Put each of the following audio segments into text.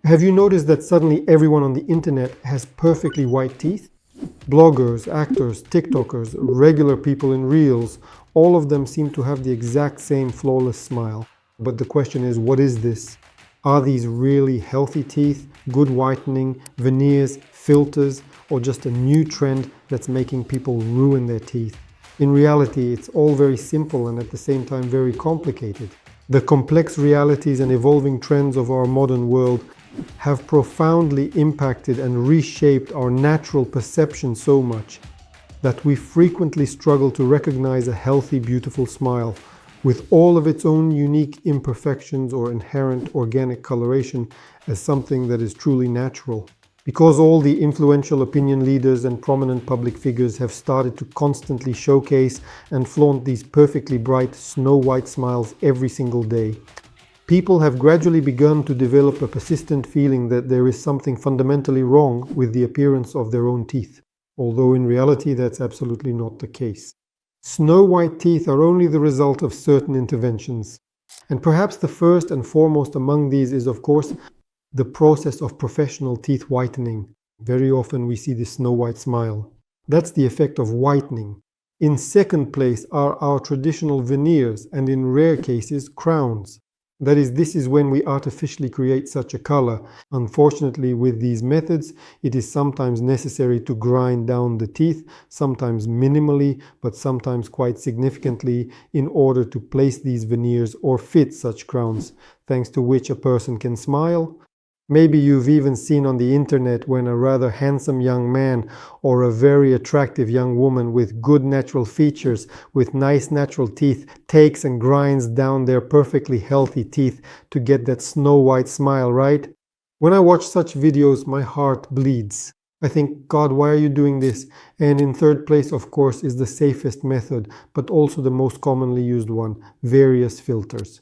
Have you noticed that suddenly everyone on the internet has perfectly white teeth? Bloggers, actors, TikTokers, regular people in Reels, all of them seem to have the exact same flawless smile. But the question is, what is this? Are these really healthy teeth, good whitening, veneers, filters, or just a new trend that's making people ruin their teeth? In reality, it's all very simple and at the same time very complicated. The complex realities and evolving trends of our modern world have profoundly impacted and reshaped our natural perception so much that we frequently struggle to recognize a healthy, beautiful smile with all of its own unique imperfections or inherent organic coloration as something that is truly natural. Because all the influential opinion leaders and prominent public figures have started to constantly showcase and flaunt these perfectly bright, snow-white smiles every single day, people have gradually begun to develop a persistent feeling that there is something fundamentally wrong with the appearance of their own teeth, although in reality that's absolutely not the case. Snow-white teeth are only the result of certain interventions, and perhaps the first and foremost among these is, of course, the process of professional teeth whitening. Very often we see the snow-white smile. That's the effect of whitening. In second place are our traditional veneers, and in rare cases, crowns. That is, this is when we artificially create such a color. Unfortunately, with these methods, it is sometimes necessary to grind down the teeth, sometimes minimally, but sometimes quite significantly, in order to place these veneers or fit such crowns, thanks to which a person can smile. Maybe you've even seen on the internet when a rather handsome young man or a very attractive young woman with good natural features, with nice natural teeth, takes and grinds down their perfectly healthy teeth to get that snow-white smile, right? When I watch such videos, my heart bleeds. I think, God, why are you doing this? And in third place, of course, is the safest method, but also the most commonly used one, various filters.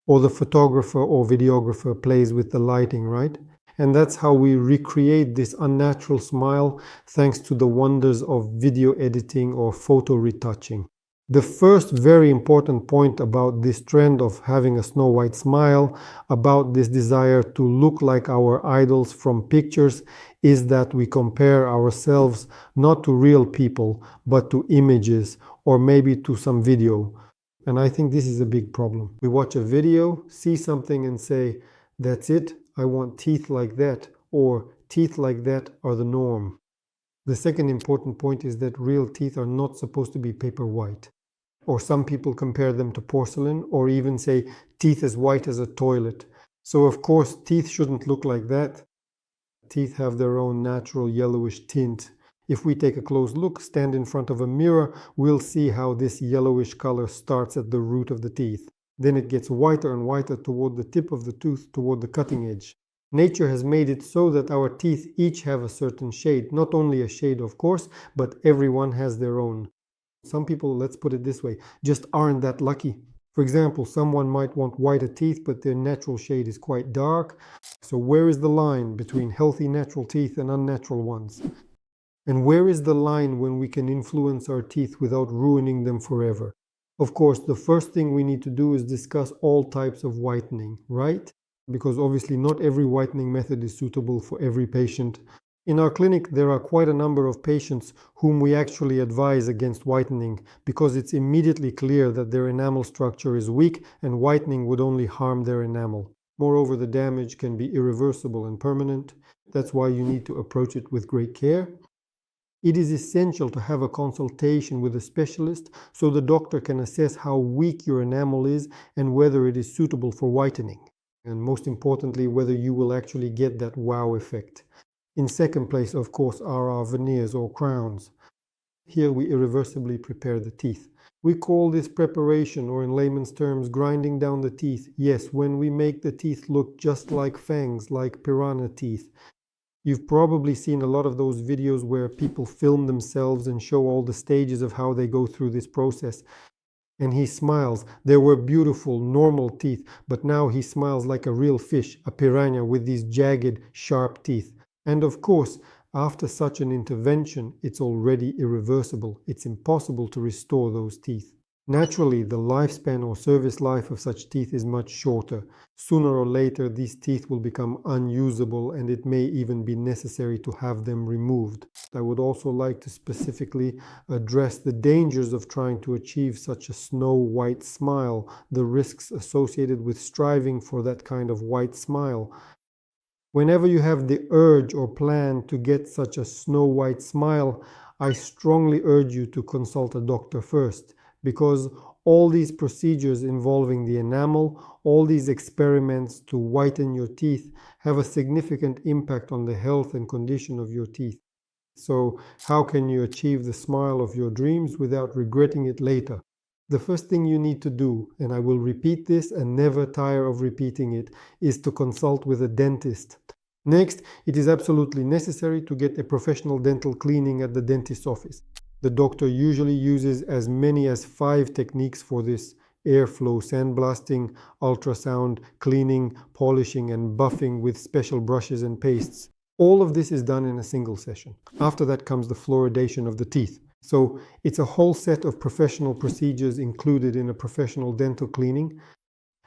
Or the photographer or videographer plays with the lighting, right? And that's how we recreate this unnatural smile thanks to the wonders of video editing or photo retouching. The first very important point about this trend of having a snow white smile, about this desire to look like our idols from pictures, is that we compare ourselves not to real people, but to images or maybe to some video. And I think this is a big problem. We watch a video, see something and say, that's it, I want teeth like that, or teeth like that are the norm. The second important point is that real teeth are not supposed to be paper white. Or some people compare them to porcelain, or even say teeth as white as a toilet. So of course, teeth shouldn't look like that. Teeth have their own natural yellowish tint. If we take a close look, stand in front of a mirror, we'll see how this yellowish color starts at the root of the teeth. Then it gets whiter and whiter toward the tip of the tooth, toward the cutting edge. Nature has made it so that our teeth each have a certain shade. Not only a shade, of course, but everyone has their own. Some people, let's put it this way, just aren't that lucky. For example, someone might want whiter teeth, but their natural shade is quite dark. So where is the line between healthy natural teeth and unnatural ones? And where is the line when we can influence our teeth without ruining them forever? Of course, the first thing we need to do is discuss all types of whitening, right? Because obviously not every whitening method is suitable for every patient. In our clinic, there are quite a number of patients whom we actually advise against whitening because it's immediately clear that their enamel structure is weak and whitening would only harm their enamel. Moreover, the damage can be irreversible and permanent. That's why you need to approach it with great care. It is essential to have a consultation with a specialist so the doctor can assess how weak your enamel is and whether it is suitable for whitening. And most importantly, whether you will actually get that wow effect. In second place, of course, are our veneers or crowns. Here we irreversibly prepare the teeth. We call this preparation, or in layman's terms, grinding down the teeth. Yes, when we make the teeth look just like fangs, like piranha teeth. You've probably seen a lot of those videos where people film themselves and show all the stages of how they go through this process. And he smiles. There were beautiful, normal teeth, but now he smiles like a real fish, a piranha with these jagged, sharp teeth. And of course, after such an intervention, it's already irreversible. It's impossible to restore those teeth. Naturally, the lifespan or service life of such teeth is much shorter. Sooner or later, these teeth will become unusable and it may even be necessary to have them removed. I would also like to specifically address the dangers of trying to achieve such a snow white smile, the risks associated with striving for that kind of white smile. Whenever you have the urge or plan to get such a snow white smile, I strongly urge you to consult a doctor first, because all these procedures involving the enamel, all these experiments to whiten your teeth have a significant impact on the health and condition of your teeth. So how can you achieve the smile of your dreams without regretting it later? The first thing you need to do, and I will repeat this and never tire of repeating it, is to consult with a dentist. Next, it is absolutely necessary to get a professional dental cleaning at the dentist's office. The doctor usually uses as many as 5 techniques for this: airflow, sandblasting, ultrasound, cleaning, polishing, and buffing with special brushes and pastes. All of this is done in a single session. After that comes the fluoridation of the teeth. So it's a whole set of professional procedures included in a professional dental cleaning.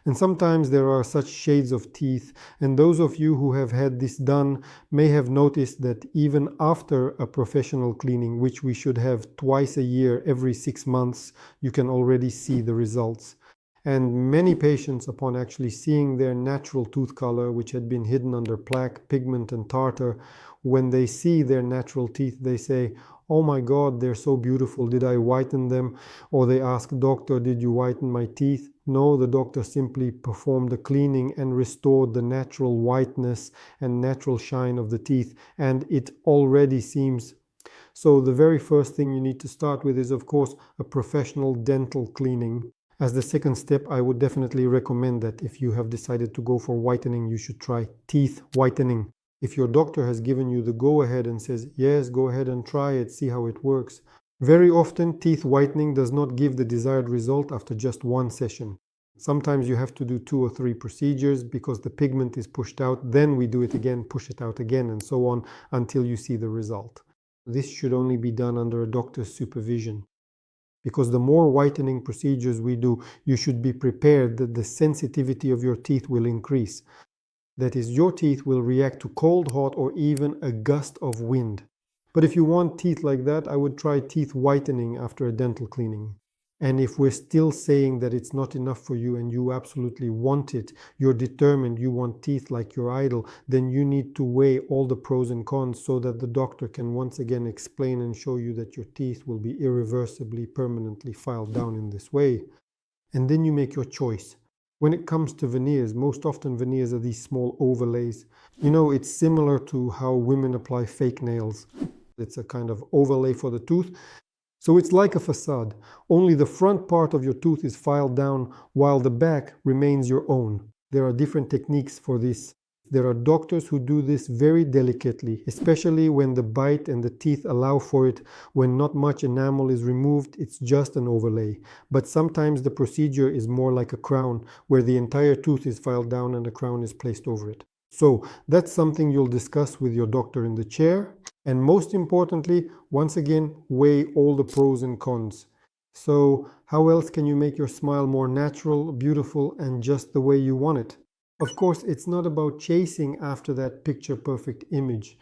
And sometimes there are such shades of teeth, and those of you who have had this done may have noticed that even after a professional cleaning, which we should have twice a year, every 6 months, you can already see the results. And many patients, upon actually seeing their natural tooth color, which had been hidden under plaque, pigment, and tartar, when they see their natural teeth, they say, "Oh my God, they're so beautiful. Did I whiten them?" Or they ask, "Doctor, did you whiten my teeth?" No, the doctor simply performed the cleaning and restored the natural whiteness and natural shine of the teeth, and it already seems. So the very first thing you need to start with is, of course, a professional dental cleaning. As the second step, I would definitely recommend that if you have decided to go for whitening, you should try teeth whitening. If your doctor has given you the go-ahead and says, "Yes, go ahead and try it, see how it works," very often teeth whitening does not give the desired result after just one session. Sometimes you have to do 2 or 3 procedures because the pigment is pushed out, then we do it again, push it out again, and so on until you see the result. This should only be done under a doctor's supervision. Because the more whitening procedures we do, you should be prepared that the sensitivity of your teeth will increase. That is, your teeth will react to cold, hot, or even a gust of wind. But if you want teeth like that, I would try teeth whitening after a dental cleaning. And if we're still saying that it's not enough for you and you absolutely want it, you're determined, you want teeth like your idol, then you need to weigh all the pros and cons so that the doctor can once again explain and show you that your teeth will be irreversibly, permanently filed down in this way. And then you make your choice. When it comes to veneers, most often veneers are these small overlays. You know, it's similar to how women apply fake nails. It's a kind of overlay for the tooth. So it's like a facade. Only the front part of your tooth is filed down while the back remains your own. There are different techniques for this. There are doctors who do this very delicately, especially when the bite and the teeth allow for it. When not much enamel is removed, it's just an overlay. But sometimes the procedure is more like a crown, where the entire tooth is filed down and a crown is placed over it. So that's something you'll discuss with your doctor in the chair. And most importantly, once again, weigh all the pros and cons. So how else can you make your smile more natural, beautiful, and just the way you want it? Of course, it's not about chasing after that picture-perfect image.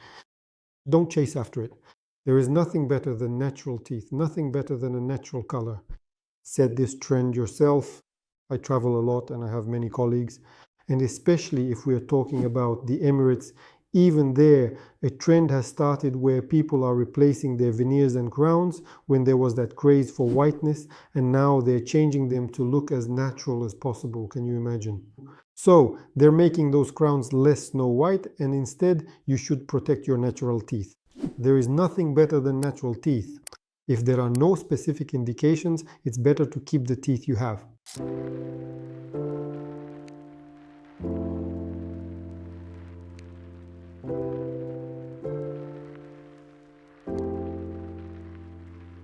Don't chase after it. There is nothing better than natural teeth, nothing better than a natural color. Set this trend yourself. I travel a lot and I have many colleagues. And especially if we are talking about the Emirates, even there, a trend has started where people are replacing their veneers and crowns when there was that craze for whiteness, and now they're changing them to look as natural as possible. Can you imagine? So they're making those crowns less snow white, and instead you should protect your natural teeth. There is nothing better than natural teeth. If there are no specific indications, it's better to keep the teeth you have.